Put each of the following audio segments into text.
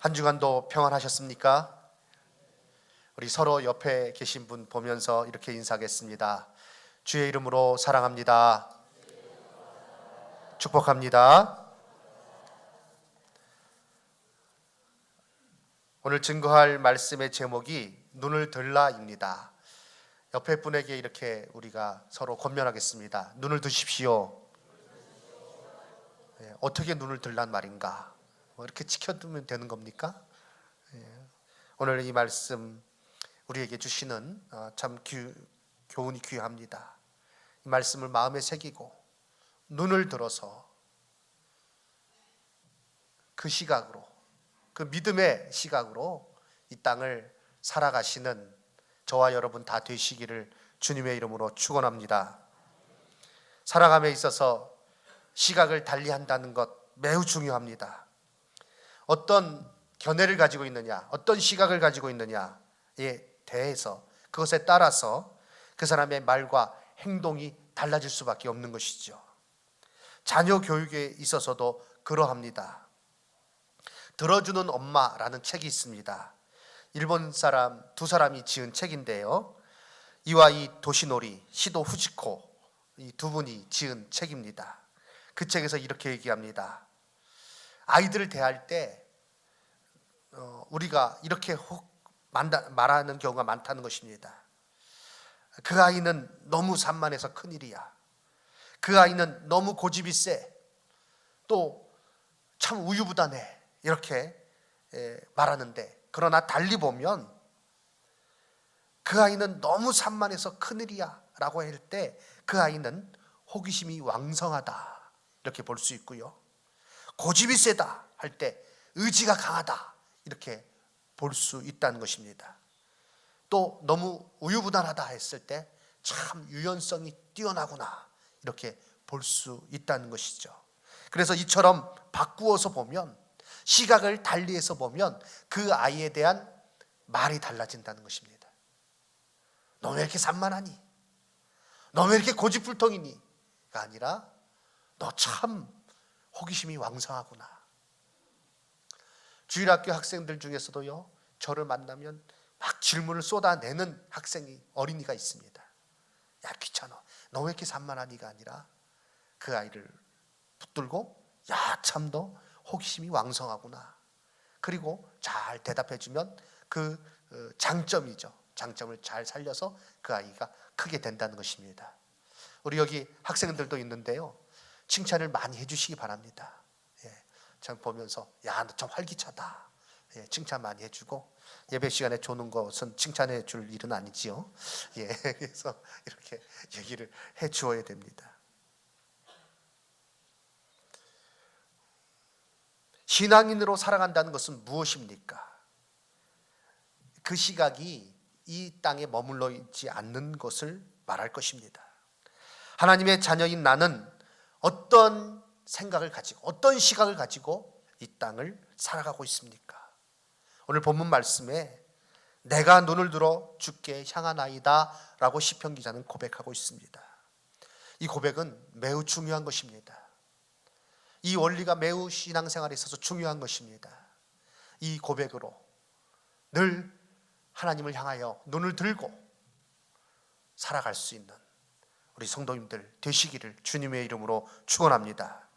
한 주간도 평안하셨습니까? 우리 서로 옆에 계신 분 보면서 이렇게 인사하겠습니다. 주의 이름으로 사랑합니다. 축복합니다. 오늘 증거할 말씀의 제목이 눈을 들라입니다. 옆에 분에게 이렇게 우리가 서로 권면하겠습니다. 눈을 드십시오. 어떻게 눈을 들란 말인가? 이렇게 지켜두면 되는 겁니까? 오늘 이 말씀 우리에게 주시는 참 교훈이 귀합니다. 이 말씀을 마음에 새기고 눈을 들어서 그 시각으로, 그 믿음의 시각으로 이 땅을 살아가시는 저와 여러분 다 되시기를 주님의 이름으로 축원합니다. 살아감에 있어서 시각을 달리한다는 것 매우 중요합니다. 어떤 견해를 가지고 있느냐, 어떤 시각을 가지고 있느냐에 대해서 그것에 따라서 그 사람의 말과 행동이 달라질 수밖에 없는 것이죠. 자녀 교육에 있어서도 그러합니다. 들어주는 엄마라는 책이 있습니다. 일본 사람 두 사람이 지은 책인데요, 이와이 도시노리, 시도 후지코, 이 두 분이 지은 책입니다. 그 책에서 이렇게 얘기합니다. 아이들을 대할 때 우리가 이렇게 말하는 경우가 많다는 것입니다. 그 아이는 너무 산만해서 큰일이야. 그 아이는 너무 고집이 세. 또 참 우유부단해. 이렇게 말하는데, 그러나 달리 보면 그 아이는 너무 산만해서 큰일이야 라고 할 때 그 아이는 호기심이 왕성하다 이렇게 볼 수 있고요, 고집이 세다 할 때 의지가 강하다 이렇게 볼 수 있다는 것입니다. 또 너무 우유부단하다 했을 때 참 유연성이 뛰어나구나 이렇게 볼 수 있다는 것이죠. 그래서 이처럼 바꾸어서 보면, 시각을 달리해서 보면 그 아이에 대한 말이 달라진다는 것입니다. 너 왜 이렇게 산만하니? 너 왜 이렇게 고집불통이니? 가 아니라 너 참 호기심이 왕성하구나. 주일학교 학생들 중에서도요, 저를 만나면 막 질문을 쏟아내는 어린이가 있습니다. 야, 귀찮아. 너 왜 이렇게 산만하니가 아니라 그 아이를 붙들고, 야, 참 너 호기심이 왕성하구나. 그리고 잘 대답해주면 그 장점이죠. 장점을 잘 살려서 그 아이가 크게 된다는 것입니다. 우리 여기 학생들도 있는데요, 칭찬을 많이 해주시기 바랍니다. 참 보면서 야, 너 참 활기차다. 칭찬 많이 해주고, 예배 시간에 조는 것은 칭찬해 줄 일은 아니지요. 그래서 이렇게 얘기를 해 주어야 됩니다. 신앙인으로 살아간다는 것은 무엇입니까? 그 시각이 이 땅에 머물러 있지 않는 것을 말할 것입니다. 하나님의 자녀인 나는 어떤 생각을 가지고, 어떤 시각을 가지고 이 땅을 살아가고 있습니까? 오늘 본문 말씀에 내가 눈을 들어 주께 향하나이다 라고 시편 기자는 고백하고 있습니다. 이 고백은 매우 중요한 것입니다. 이 원리가 매우 신앙생활에 있어서 중요한 것입니다. 이 고백으로 늘 하나님을 향하여 눈을 들고 살아갈 수 있는 우리 성도님들 되시기를 주님의 이름으로 축원합니다.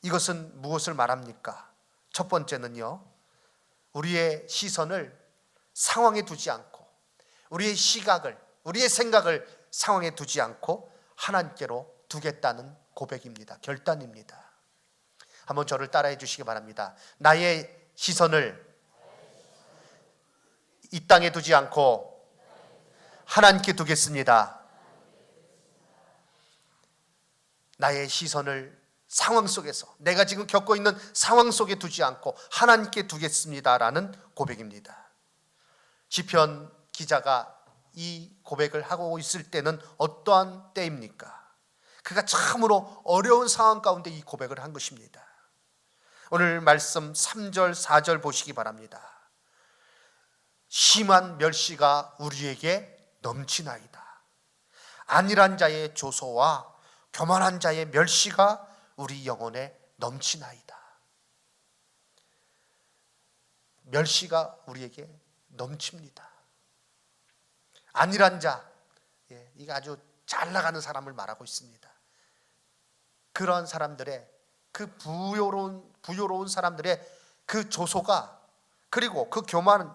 이것은 무엇을 말합니까? 첫 번째는요, 우리의 시선을 상황에 두지 않고, 우리의 시각을, 우리의 생각을 상황에 두지 않고 하나님께로 두겠다는 고백입니다. 결단입니다. 한번 저를 따라해 주시기 바랍니다. 나의 시선을 이 땅에 두지 않고 하나님께 두겠습니다. 나의 시선을 상황 속에서, 내가 지금 겪고 있는 상황 속에 두지 않고 하나님께 두겠습니다라는 고백입니다. 시편 기자가 이 고백을 하고 있을 때는 어떠한 때입니까? 그가 참으로 어려운 상황 가운데 이 고백을 한 것입니다. 오늘 말씀 3절 4절 보시기 바랍니다. 심한 멸시가 우리에게 넘치나이다. 안일한 자의 조소와 교만한 자의 멸시가 우리 영혼에 넘치나이다. 멸시가 우리에게 넘칩니다. 안일한 자, 이게 아주 잘 나가는 사람을 말하고 있습니다. 그런 사람들의 그 부요로운 사람들의 그 조소가, 그리고 그 교만한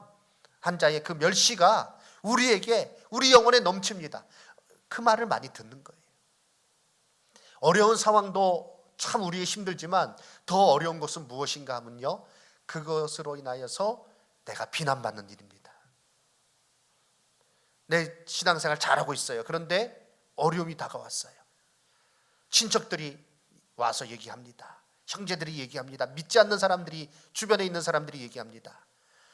자의 그 멸시가 우리 영혼에 넘칩니다. 그 말을 많이 듣는 거예요. 어려운 상황도 참 우리의 힘들지만 더 어려운 것은 무엇인가 하면요, 그것으로 인하여서 내가 비난받는 일입니다. 내 신앙생활 잘하고 있어요. 그런데 어려움이 다가왔어요. 친척들이 와서 얘기합니다. 형제들이 얘기합니다. 믿지 않는 사람들이, 주변에 있는 사람들이 얘기합니다.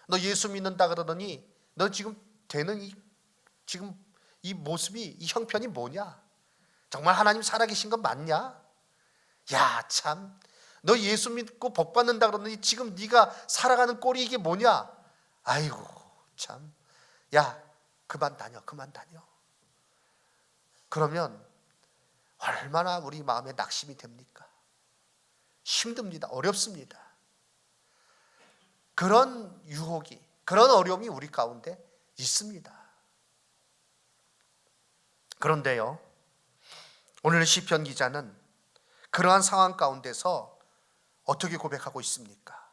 너 예수 믿는다 그러더니 너 지금 되는 지금 이 모습이, 이 형편이 뭐냐? 정말 하나님 살아계신 건 맞냐? 야, 참, 너 예수 믿고 복 받는다 그러더니 지금 네가 살아가는 꼴이 이게 뭐냐? 아이고 참, 야, 그만 다녀. 그러면 얼마나 우리 마음에 낙심이 됩니까? 힘듭니다. 어렵습니다. 그런 유혹이, 그런 어려움이 우리 가운데 있습니다. 그런데요, 오늘 시편 기자는 그러한 상황 가운데서 어떻게 고백하고 있습니까?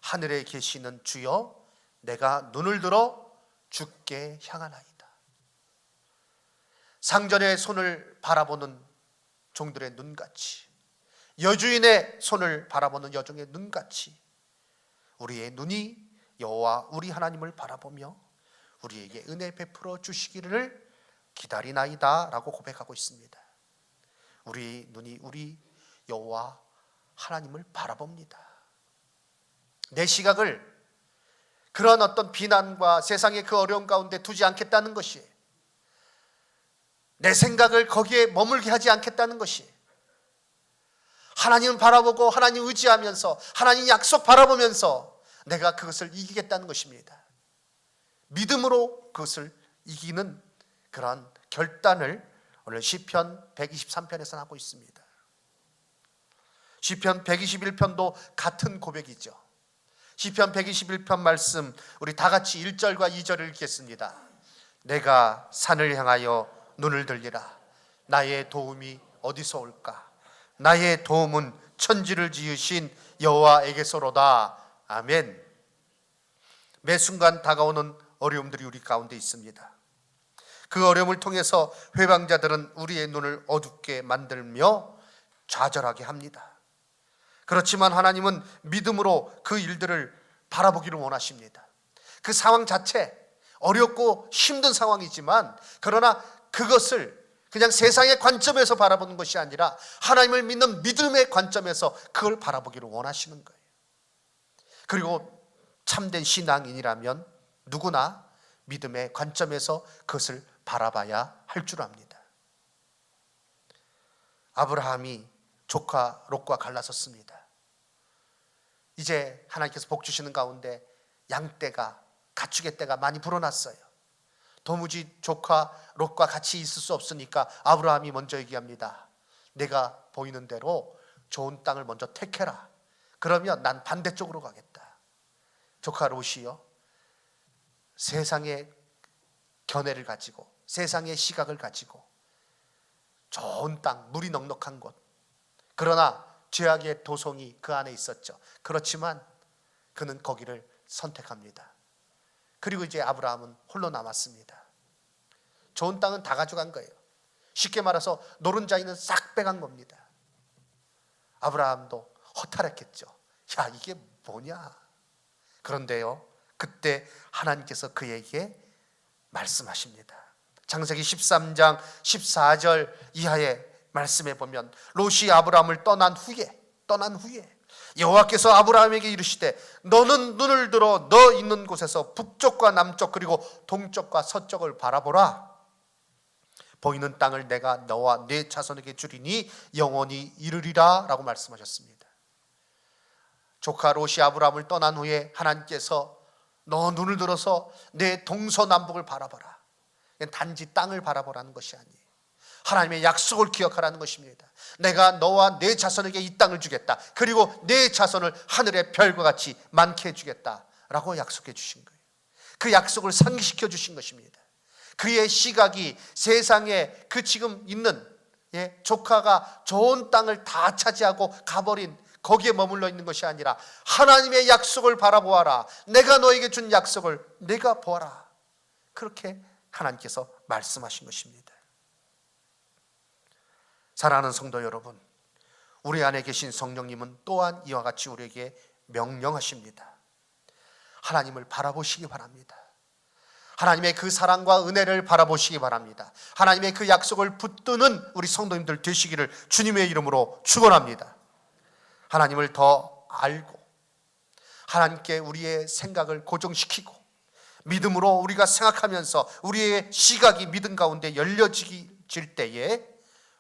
하늘에 계시는 주여, 내가 눈을 들어 주께 향하나이다. 상전의 손을 바라보는 종들의 눈같이, 여주인의 손을 바라보는 여종의 눈같이 우리의 눈이 여호와 우리 하나님을 바라보며 우리에게 은혜 베풀어 주시기를 기다리나이다 라고 고백하고 있습니다. 우리 눈이 우리 여호와 하나님을 바라봅니다. 내 시각을 그런 어떤 비난과 세상의 그 어려움 가운데 두지 않겠다는 것이, 내 생각을 거기에 머물게 하지 않겠다는 것이, 하나님을 바라보고 하나님 의지하면서 하나님 약속 바라보면서 내가 그것을 이기겠다는 것입니다. 믿음으로 그것을 이기는 그러한 결단을 오늘 시편 123편에서 하고 있습니다. 시편 121편도 같은 고백이죠. 시편 121편 말씀 우리 다 같이 1절과 2절을 읽겠습니다. 내가 산을 향하여 눈을 들리라. 나의 도움이 어디서 올까? 나의 도움은 천지를 지으신 여호와에게서로다. 아멘. 매 순간 다가오는 어려움들이 우리 가운데 있습니다. 그 어려움을 통해서 회방자들은 우리의 눈을 어둡게 만들며 좌절하게 합니다. 그렇지만 하나님은 믿음으로 그 일들을 바라보기를 원하십니다. 그 상황 자체 어렵고 힘든 상황이지만, 그러나 그것을 그냥 세상의 관점에서 바라보는 것이 아니라 하나님을 믿는 믿음의 관점에서 그걸 바라보기를 원하시는 거예요. 그리고 참된 신앙인이라면 누구나 믿음의 관점에서 그것을 바라봐야 할 줄 압니다. 아브라함이 조카 롯과 갈라섰습니다. 이제 하나님께서 복 주시는 가운데 양떼가, 가축의 떼가 많이 불어났어요. 도무지 조카 롯과 같이 있을 수 없으니까 아브라함이 먼저 얘기합니다. 내가 보이는 대로 좋은 땅을 먼저 택해라. 그러면 난 반대쪽으로 가겠다. 조카 롯이요, 세상의 견해를 가지고, 세상의 시각을 가지고 좋은 땅, 물이 넉넉한 곳, 그러나 죄악의 도성이 그 안에 있었죠. 그렇지만 그는 거기를 선택합니다. 그리고 이제 아브라함은 홀로 남았습니다. 좋은 땅은 다 가져간 거예요. 쉽게 말해서 노른자이는 싹 빼간 겁니다. 아브라함도 허탈했겠죠. 야, 이게 뭐냐? 그런데요, 그때 하나님께서 그에게 말씀하십니다. 창세기 13장 14절 이하의 말씀에 보면, 롯이 아브라함을 떠난 후에 여호와께서 아브라함에게 이르시되 너는 눈을 들어 너 있는 곳에서 북쪽과 남쪽 그리고 동쪽과 서쪽을 바라보라. 보이는 땅을 내가 너와 네 자손에게 주리니 영원히 이르리라 라고 말씀하셨습니다. 조카 롯이 아브라함을 떠난 후에 하나님께서 너 눈을 들어서 내 동서남북을 바라보라. 단지 땅을 바라보라는 것이 아니에요. 하나님의 약속을 기억하라는 것입니다. 내가 너와 네 자손에게 이 땅을 주겠다. 그리고 네 자손을 하늘의 별과 같이 많게 해주겠다 라고 약속해 주신 거예요. 그 약속을 상기시켜 주신 것입니다. 그의 시각이 세상에 그 지금 있는 조카가 좋은 땅을 다 차지하고 가버린 거기에 머물러 있는 것이 아니라 하나님의 약속을 바라보아라. 내가 너에게 준 약속을 내가 보아라. 그렇게 하나님께서 말씀하신 것입니다. 사랑하는 성도 여러분, 우리 안에 계신 성령님은 또한 이와 같이 우리에게 명령하십니다. 하나님을 바라보시기 바랍니다. 하나님의 그 사랑과 은혜를 바라보시기 바랍니다. 하나님의 그 약속을 붙드는 우리 성도님들 되시기를 주님의 이름으로 축원합니다. 하나님을 더 알고 하나님께 우리의 생각을 고정시키고 믿음으로 우리가 생각하면서 우리의 시각이 믿음 가운데 열려질 때에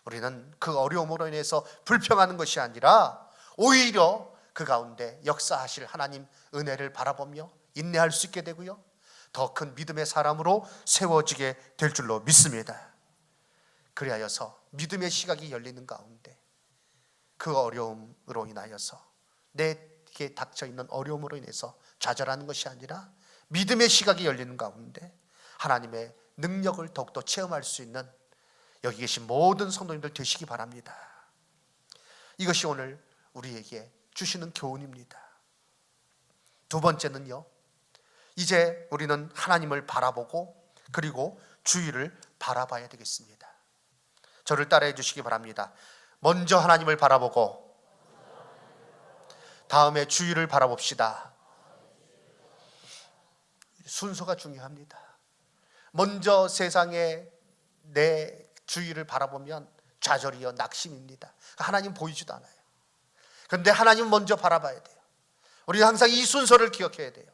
우리는 그 어려움으로 인해서 불평하는 것이 아니라 오히려 그 가운데 역사하실 하나님 은혜를 바라보며 인내할 수 있게 되고요, 더 큰 믿음의 사람으로 세워지게 될 줄로 믿습니다. 그리하여서 믿음의 시각이 열리는 가운데 그 어려움으로 인하여서 내게 닥쳐있는 어려움으로 인해서 좌절하는 것이 아니라 믿음의 시각이 열리는 가운데 하나님의 능력을 더욱더 체험할 수 있는 여기 계신 모든 성도님들 되시기 바랍니다. 이것이 오늘 우리에게 주시는 교훈입니다. 두 번째는요, 이제 우리는 하나님을 바라보고 그리고 주위를 바라봐야 되겠습니다. 저를 따라해 주시기 바랍니다. 먼저 하나님을 바라보고 다음에 주위를 바라봅시다. 순서가 중요합니다. 먼저 세상에 내 주위를 바라보면 좌절이요 낙심입니다. 하나님 보이지도 않아요. 그런데 하나님 먼저 바라봐야 돼요. 우리는 항상 이 순서를 기억해야 돼요.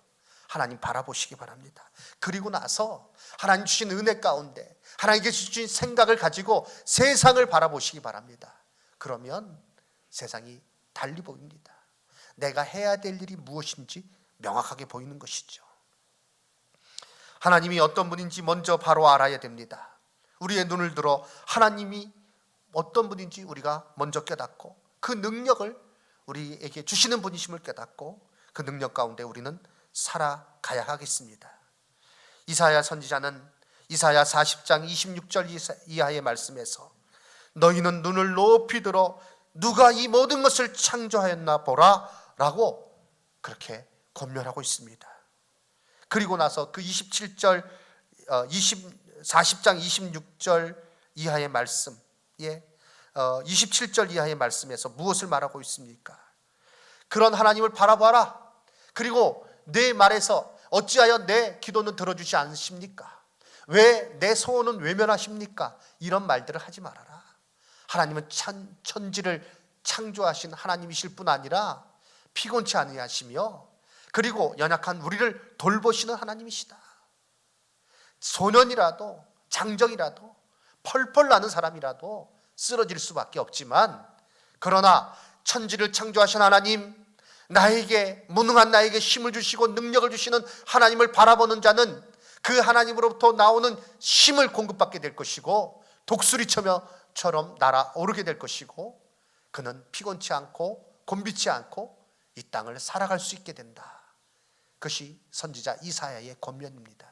하나님 바라보시기 바랍니다. 그리고 나서 하나님 주신 은혜 가운데 하나님께 주신 생각을 가지고 세상을 바라보시기 바랍니다. 그러면 세상이 달리 보입니다. 내가 해야 될 일이 무엇인지 명확하게 보이는 것이죠. 하나님이 어떤 분인지 먼저 바로 알아야 됩니다. 우리의 눈을 들어 하나님이 어떤 분인지 우리가 먼저 깨닫고 그 능력을 우리에게 주시는 분이심을 깨닫고 그 능력 가운데 우리는 살아가야 하겠습니다. 이사야 선지자는 이사야 40장 26절 이하의 말씀에서 너희는 눈을 높이 들어 누가 이 모든 것을 창조하였나 보라 라고 그렇게 권면하고 있습니다. 그리고 나서 그 40장 26절 이하의 말씀, 27절 이하의 말씀에서 무엇을 말하고 있습니까? 그런 하나님을 바라봐라. 그리고 내 말에서 어찌하여 내 기도는 들어주지 않으십니까? 왜 내 소원은 외면하십니까? 이런 말들을 하지 말아라. 하나님은 천지를 창조하신 하나님이실 뿐 아니라 피곤치 아니하시며 그리고 연약한 우리를 돌보시는 하나님이시다. 소년이라도 장정이라도 펄펄 나는 사람이라도 쓰러질 수밖에 없지만, 그러나 천지를 창조하신 하나님, 나에게 무능한 나에게 힘을 주시고 능력을 주시는 하나님을 바라보는 자는 그 하나님으로부터 나오는 힘을 공급받게 될 것이고 독수리처럼 날아오르게 될 것이고 그는 피곤치 않고 곤비치 않고 이 땅을 살아갈 수 있게 된다. 그것이 선지자 이사야의 권면입니다.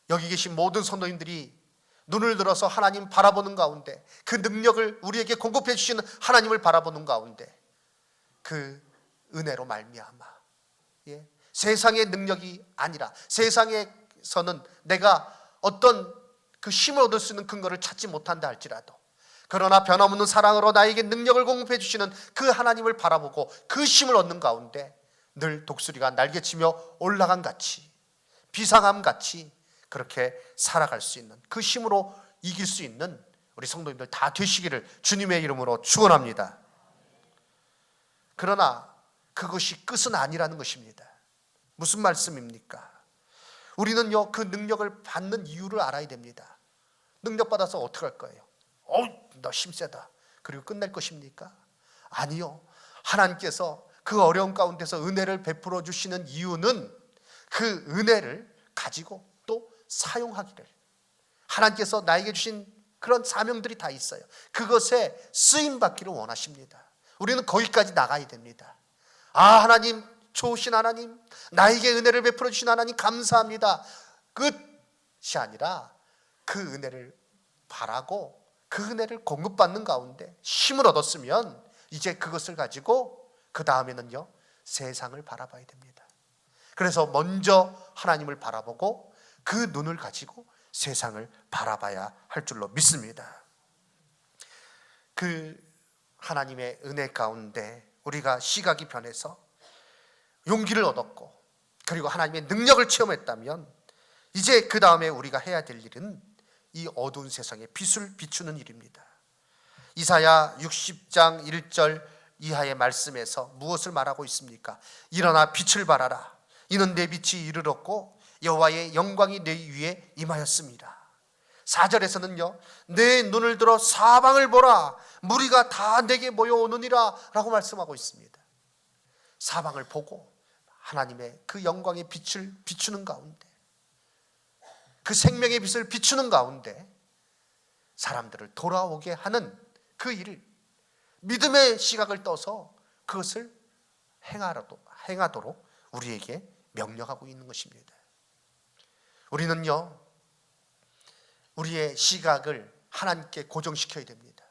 여기 계신 모든 성도님들이 눈을 들어서 하나님 바라보는 가운데 그 능력을 우리에게 공급해 주시는 하나님을 바라보는 가운데 그 은혜로 말미암아 세상의 능력이 아니라 세상에서는 내가 어떤 그 힘을 얻을 수 있는 근거를 찾지 못한다 할지라도 그러나 변함없는 사랑으로 나에게 능력을 공급해 주시는 그 하나님을 바라보고 그 힘을 얻는 가운데 늘 독수리가 날개치며 올라간 같이 비상함 같이 그렇게 살아갈 수 있는 그 힘으로 이길 수 있는 우리 성도님들 다 되시기를 주님의 이름으로 축원합니다. 그러나 그것이 끝은 아니라는 것입니다. 무슨 말씀입니까? 우리는요 그 능력을 받는 이유를 알아야 됩니다. 능력 받아서 어떻게 할 거예요? 너 힘세다 그리고 끝날 것입니까? 아니요. 하나님께서 그 어려움 가운데서 은혜를 베풀어 주시는 이유는 그 은혜를 가지고 또 사용하기를, 하나님께서 나에게 주신 그런 사명들이 다 있어요. 그것에 쓰임 받기를 원하십니다. 우리는 거기까지 나가야 됩니다. 하나님 좋으신 하나님, 나에게 은혜를 베풀어 주신 하나님 감사합니다. 끝이 아니라 그 은혜를 바라고 그 은혜를 공급받는 가운데 힘을 얻었으면 이제 그것을 가지고 그 다음에는요, 세상을 바라봐야 됩니다. 그래서 먼저 하나님을 바라보고 그 눈을 가지고 세상을 바라봐야 할 줄로 믿습니다. 그 하나님의 은혜 가운데 우리가 시각이 변해서 용기를 얻었고 그리고 하나님의 능력을 체험했다면 이제 그 다음에 우리가 해야 될 일은 이 어두운 세상에 빛을 비추는 일입니다. 이사야 60장 1절 이하의 말씀에서 무엇을 말하고 있습니까? 일어나 빛을 발하라. 이는 내 빛이 이르렀고 여호와의 영광이 내 위에 임하였습니다. 4절에서는요, 내 눈을 들어 사방을 보라. 무리가 다 내게 모여오느니라 라고 말씀하고 있습니다. 사방을 보고 하나님의 그 영광의 빛을 비추는 가운데, 그 생명의 빛을 비추는 가운데 사람들을 돌아오게 하는 그 일을, 믿음의 시각을 떠서 그것을 행하도록 우리에게 명령하고 있는 것입니다. 우리는요, 우리의 시각을 하나님께 고정시켜야 됩니다.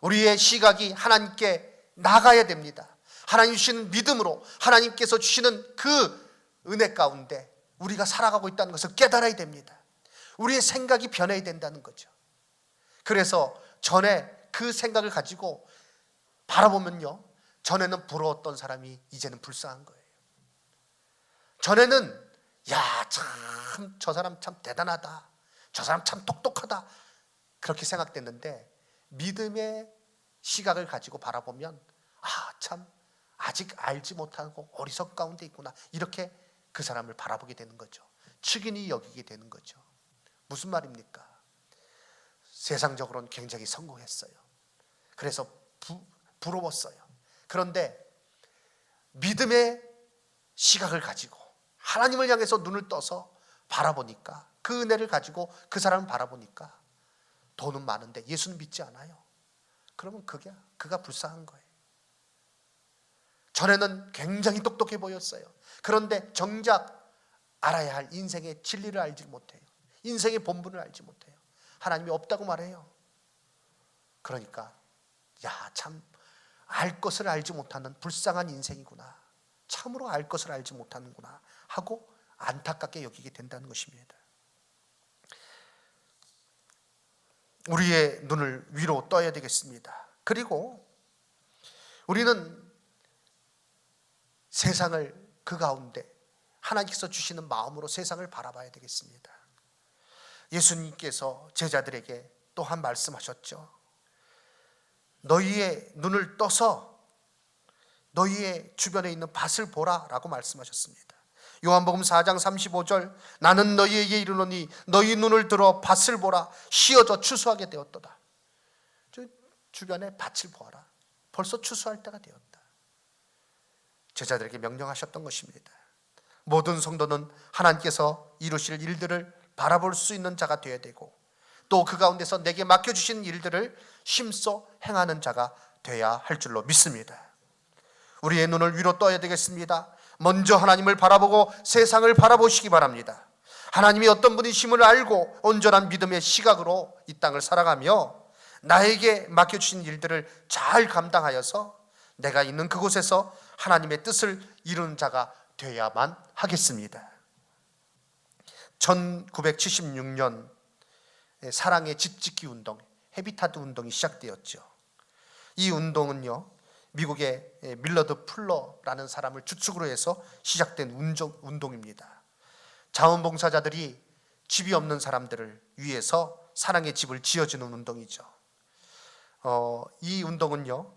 우리의 시각이 하나님께 나가야 됩니다. 하나님 주시는 믿음으로 하나님께서 주시는 그 은혜 가운데 우리가 살아가고 있다는 것을 깨달아야 됩니다. 우리의 생각이 변해야 된다는 거죠. 그래서 전에 그 생각을 가지고 바라보면요, 전에는 부러웠던 사람이 이제는 불쌍한 거예요. 전에는 야, 참 저 사람 참 대단하다, 저 사람 참 똑똑하다, 그렇게 생각됐는데 믿음의 시각을 가지고 바라보면 참 아직 알지 못하고 어리석 가운데 있구나, 이렇게 그 사람을 바라보게 되는 거죠. 측은히 여기게 되는 거죠. 무슨 말입니까? 세상적으로는 굉장히 성공했어요. 그래서 부러웠어요. 그런데 믿음의 시각을 가지고 하나님을 향해서 눈을 떠서 바라보니까, 그 은혜를 가지고 그 사람을 바라보니까 돈은 많은데 예수는 믿지 않아요. 그러면 그가 불쌍한 거예요. 전에는 굉장히 똑똑해 보였어요. 그런데 정작 알아야 할 인생의 진리를 알지 못해요. 인생의 본분을 알지 못해요. 하나님이 없다고 말해요. 그러니까 참 알 것을 알지 못하는 불쌍한 인생이구나, 참으로 알 것을 알지 못하는구나 하고 안타깝게 여기게 된다는 것입니다. 우리의 눈을 위로 떠야 되겠습니다. 그리고 우리는 세상을 그 가운데 하나님께서 주시는 마음으로 세상을 바라봐야 되겠습니다. 예수님께서 제자들에게 또한 말씀하셨죠. 너희의 눈을 떠서 너희의 주변에 있는 밭을 보라 라고 말씀하셨습니다. 요한복음 4장 35절, 나는 너희에게 이르노니 너희 눈을 들어 밭을 보라. 씌어져 추수하게 되었도다. 주변에 밭을 보아라. 벌써 추수할 때가 되었다. 제자들에게 명령하셨던 것입니다. 모든 성도는 하나님께서 이루실 일들을 바라볼 수 있는 자가 되어야 되고, 또 그 가운데서 내게 맡겨주신 일들을 힘써 행하는 자가 되어야 할 줄로 믿습니다. 우리의 눈을 위로 떠야 되겠습니다. 먼저 하나님을 바라보고 세상을 바라보시기 바랍니다. 하나님이 어떤 분이심을 알고 온전한 믿음의 시각으로 이 땅을 살아가며 나에게 맡겨주신 일들을 잘 감당하여서 내가 있는 그곳에서 하나님의 뜻을 이루는 자가 되어야만 하겠습니다. 1976년 사랑의 집짓기 운동, 헤비타트 운동이 시작되었죠. 이 운동은요, 미국의 밀러드 풀러라는 사람을 주축으로 해서 시작된 운동입니다. 자원봉사자들이 집이 없는 사람들을 위해서 사랑의 집을 지어주는 운동이죠. 이 운동은요,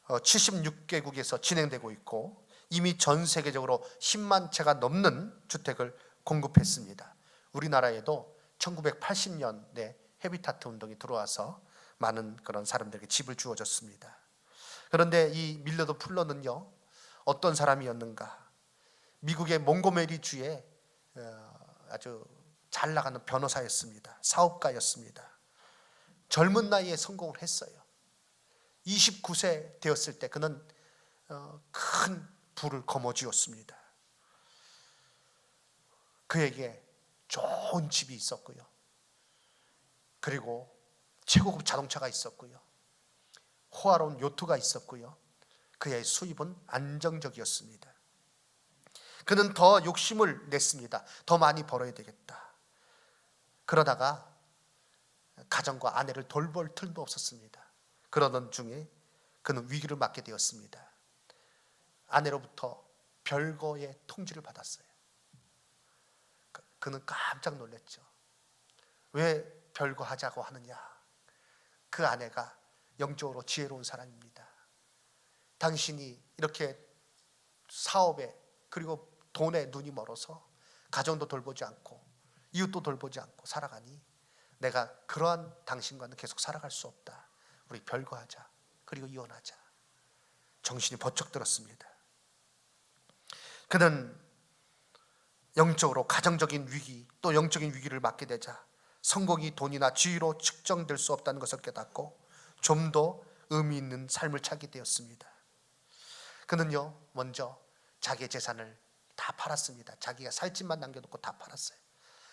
76개국에서 진행되고 있고 이미 전 세계적으로 10만 채가 넘는 주택을 공급했습니다. 우리나라에도 1980년대 헤비타트 운동이 들어와서 많은 그런 사람들에게 집을 주어졌습니다. 그런데 이 밀러드 풀러는요, 어떤 사람이었는가? 미국의 몽고메리 주에 아주 잘 나가는 변호사였습니다. 사업가였습니다. 젊은 나이에 성공을 했어요. 29세 되었을 때 그는 큰 부를 거머쥐었습니다. 그에게 좋은 집이 있었고요. 그리고 최고급 자동차가 있었고요. 호화로운 요트가 있었고요. 그의 수입은 안정적이었습니다. 그는 더 욕심을 냈습니다. 더 많이 벌어야 되겠다. 그러다가 가정과 아내를 돌볼 틈도 없었습니다. 그러던 중에 그는 위기를 맞게 되었습니다. 아내로부터 별거의 통지를 받았어요. 그는 깜짝 놀랐죠. 왜 별거 하자고 하느냐? 그 아내가 영적으로 지혜로운 사람입니다. 당신이 이렇게 사업에 그리고 돈에 눈이 멀어서 가정도 돌보지 않고 이웃도 돌보지 않고 살아가니 내가 그러한 당신과는 계속 살아갈 수 없다. 우리 별거하자. 그리고 이혼하자. 정신이 번쩍 들었습니다. 그는 영적으로 가정적인 위기 또 영적인 위기를 맞게 되자 성공이 돈이나 지위로 측정될 수 없다는 것을 깨닫고 좀 더 의미 있는 삶을 찾게 되었습니다. 그는요 먼저 자기의 재산을 다 팔았습니다. 자기가 살 집만 남겨놓고 다 팔았어요.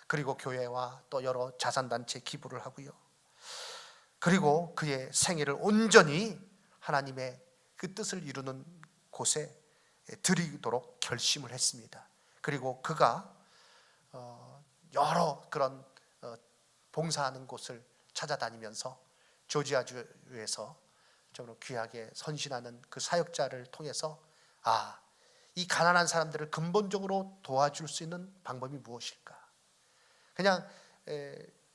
그리고 교회와 또 여러 자산단체에 기부를 하고요. 그리고 그의 생애를 온전히 하나님의 그 뜻을 이루는 곳에 드리도록 결심을 했습니다. 그리고 그가 여러 그런 봉사하는 곳을 찾아다니면서 조지아주에서 좀 귀하게 선신하는 그 사역자를 통해서 이 가난한 사람들을 근본적으로 도와줄 수 있는 방법이 무엇일까? 그냥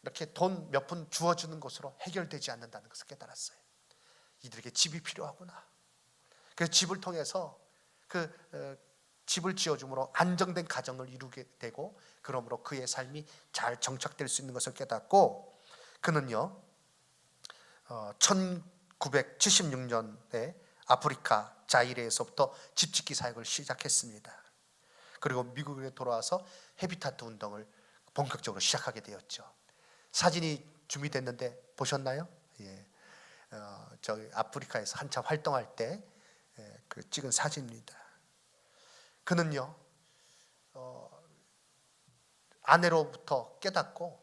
이렇게 돈 몇 푼 주어주는 것으로 해결되지 않는다는 것을 깨달았어요. 이들에게 집이 필요하구나. 그래서 집을 통해서 그 집을 지어줌으로 안정된 가정을 이루게 되고 그러므로 그의 삶이 잘 정착될 수 있는 것을 깨닫고 그는요 1976년에 아프리카 자이레에서부터 집짓기 사역을 시작했습니다. 그리고 미국에 돌아와서 헤비타트 운동을 본격적으로 시작하게 되었죠. 사진이 준비됐는데 보셨나요? 예, 저기 아프리카에서 한참 활동할 때 그 찍은 사진입니다. 그는요 아내로부터 깨닫고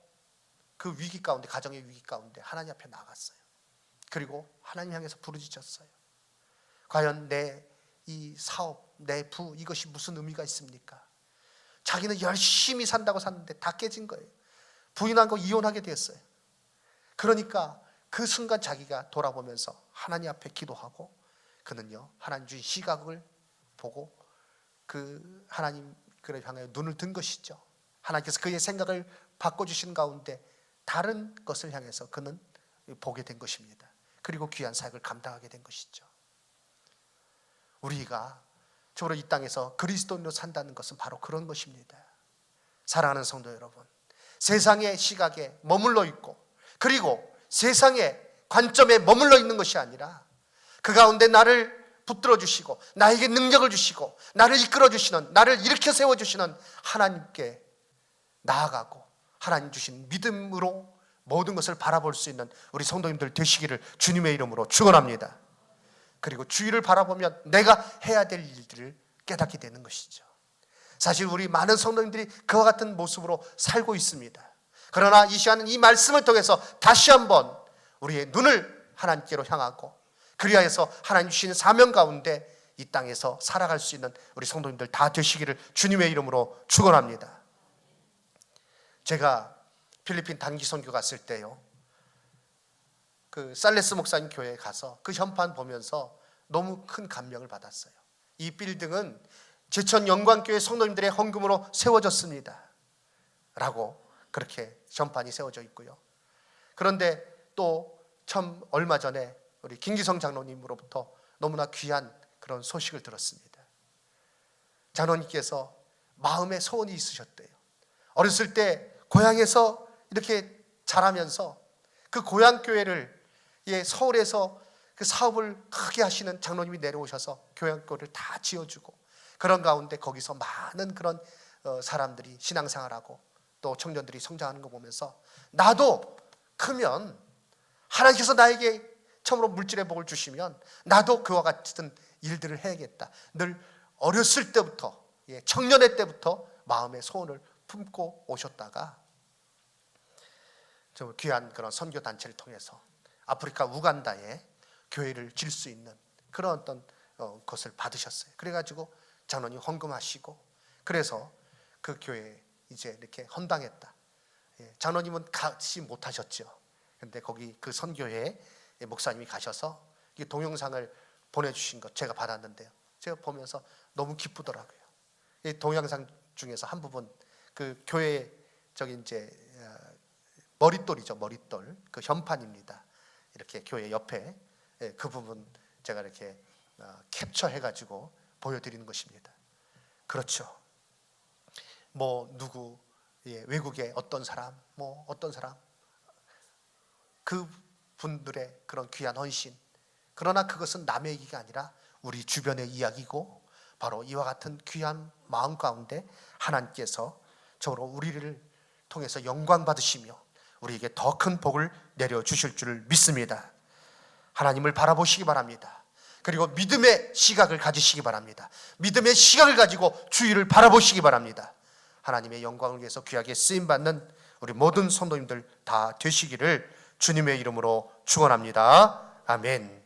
그 위기 가운데 가정의 위기 가운데 하나님 앞에 나갔어요. 그리고 하나님 향해서 부르짖었어요. 과연 내 이 사업, 내 부 이것이 무슨 의미가 있습니까? 자기는 열심히 산다고 샀는데 다 깨진 거예요. 부인하고 이혼하게 됐어요. 그러니까 그 순간 자기가 돌아보면서 하나님 앞에 기도하고 그는요 하나님 주신 시각을 보고 그 하나님 그를 향하여 눈을 든 것이죠. 하나님께서 그의 생각을 바꿔주신 가운데 다른 것을 향해서 그는 보게 된 것입니다. 그리고 귀한 사역을 감당하게 된 것이죠. 우리가 저로 이 땅에서 그리스도인으로 산다는 것은 바로 그런 것입니다. 사랑하는 성도 여러분, 세상의 시각에 머물러 있고 그리고 세상의 관점에 머물러 있는 것이 아니라 그 가운데 나를 붙들어 주시고 나에게 능력을 주시고 나를 이끌어 주시는, 나를 일으켜 세워 주시는 하나님께 나아가고 하나님 주신 믿음으로 모든 것을 바라볼 수 있는 우리 성도님들 되시기를 주님의 이름으로 축원합니다. 그리고 주위를 바라보면 내가 해야 될 일들을 깨닫게 되는 것이죠. 사실 우리 많은 성도님들이 그와 같은 모습으로 살고 있습니다. 그러나 이 시간은 이 말씀을 통해서 다시 한번 우리의 눈을 하나님께로 향하고 그리하여서 하나님 주시는 사명 가운데 이 땅에서 살아갈 수 있는 우리 성도님들 다 되시기를 주님의 이름으로 축원합니다. 제가 필리핀 단기 선교 갔을 때요, 그 살레스 목사님 교회에 가서 그 현판 보면서 너무 큰 감명을 받았어요. 이 빌딩은 제천 영광교회 성도님들의 헌금으로 세워졌습니다 라고 그렇게 현판이 세워져 있고요. 그런데 또 참 얼마 전에 우리 김기성 장로님으로부터 너무나 귀한 그런 소식을 들었습니다. 장로님께서 마음에 소원이 있으셨대요. 어렸을 때 고향에서 이렇게 자라면서 그 고향 교회를 서울에서 그 사업을 크게 하시는 장로님이 내려오셔서 교양교회를 다 지어주고 그런 가운데 거기서 많은 그런 사람들이 신앙생활하고 또 청년들이 성장하는 거 보면서 나도 크면 하나님께서 나에게 처음으로 물질의 복을 주시면 나도 그와 같은 일들을 해야겠다. 늘 어렸을 때부터, 청년의 때부터 마음의 소원을 품고 오셨다가 좀 귀한 그런 선교 단체를 통해서 아프리카 우간다에 교회를 질 수 있는 그런 어떤 것을 받으셨어요. 그래가지고 장로님 헌금하시고, 그래서 그 교회에 이제 이렇게 헌당했다. 장로님은 같이 못하셨죠. 근데 거기 그 선교회에 목사님이 가셔서 이 동영상을 보내주신 것 제가 받았는데요. 제가 보면서 너무 기쁘더라고요. 이 동영상 중에서 한 부분, 그 교회 저기 이제 머릿돌이죠, 머릿돌 그 현판입니다. 이렇게 교회 옆에 그 부분 제가 이렇게 캡처해가지고 보여드리는 것입니다. 그렇죠. 뭐 누구 외국의 어떤 사람, 뭐 어떤 사람, 그 분들의 그런 귀한 헌신. 그러나 그것은 남의 얘기가 아니라 우리 주변의 이야기고, 바로 이와 같은 귀한 마음 가운데 하나님께서 저로 우리를 통해서 영광 받으시며 우리에게 더 큰 복을 내려주실 줄을 믿습니다. 하나님을 바라보시기 바랍니다. 그리고 믿음의 시각을 가지시기 바랍니다. 믿음의 시각을 가지고 주위를 바라보시기 바랍니다. 하나님의 영광을 위해서 귀하게 쓰임받는 우리 모든 성도님들 다 되시기를 주님의 이름으로 축원합니다. 아멘.